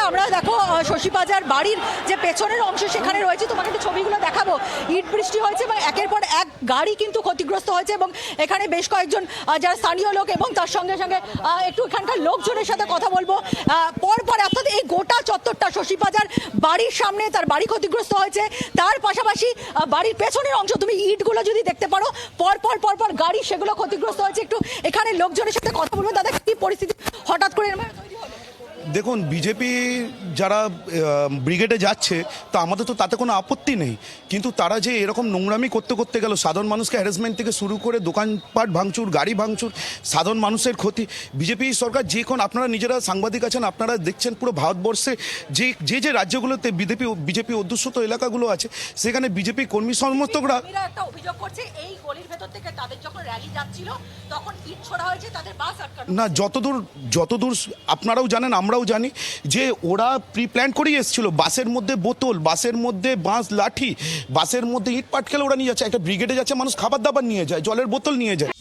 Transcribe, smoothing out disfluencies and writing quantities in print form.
আমরা দেখো শশীবাজার বাড়ির যে পেছনের অংশ সেখানে রয়েছে, তোমাকে একটু ছবিগুলো দেখাবো। ইট বৃষ্টি হয়েছে এবং একের পর এক গাড়ি কিন্তু ক্ষতিগ্রস্ত হয়েছে এবং এখানে বেশ কয়েকজন যারা স্থানীয় লোক এবং তার সঙ্গে সঙ্গে একটু এখানকার লোকজনের সাথে কথা বলবো। পরপর অর্থাৎ এই গোটা চত্বরটা শশীবাজার বাড়ির সামনে তার বাড়ি ক্ষতিগ্রস্ত হয়েছে, তার পাশাপাশি বাড়ির পেছনের অংশ তুমি ইটগুলো যদি দেখতে পারো পরপর গাড়ি সেগুলো ক্ষতিগ্রস্ত হয়েছে। একটু এখানে লোকজনের সাথে কথা বলবো। দাদা, কি পরিস্থিতি হঠাৎ করে দেখুন, বিজেপি যারা ব্রিগেডে যাচ্ছে তা আমাদের তো তাতে কোনো আপত্তি নেই, কিন্তু তারা যে এরকম নোংরামি করতে করতে গেল, সাধারণ মানুষকে হ্যারাসমেন্ট থেকে শুরু করে দোকানপাট ভাঙচুর, গাড়ি ভাঙচুর, সাধারণ মানুষের ক্ষতি। বিজেপি সরকার যখন আপনারা নিজেরা সাংবাদিক আছেন, আপনারা দেখছেন পুরো ভারতবর্ষে যে রাজ্যগুলোতে বিজেপি অধ্যুষিত এলাকাগুলো আছে সেখানে বিজেপি কর্মী সমর্থকরা একটা অভিযোগ করছে এই গলির ভেতর থেকে তাদের যখন র্যালি যাচ্ছিল তখন ইট ছোড়া হয়েছে, তাদের বাস আটকানো। না, যতদূর আপনারাও জানেন আমরাও জানি যে ওরা প্রি প্ল্যান করেই এসেছিল। বাসের মধ্যে বোতল, বাসের মধ্যে বাঁশ লাঠি, বাসের মধ্যে ইট পাটকেল ওরা নিয়ে যাচ্ছে। একটা ব্রিগেডে যাচ্ছে মানুষ, খাবার দাবার নিয়ে যায়, জলের বোতল নিয়ে যায়।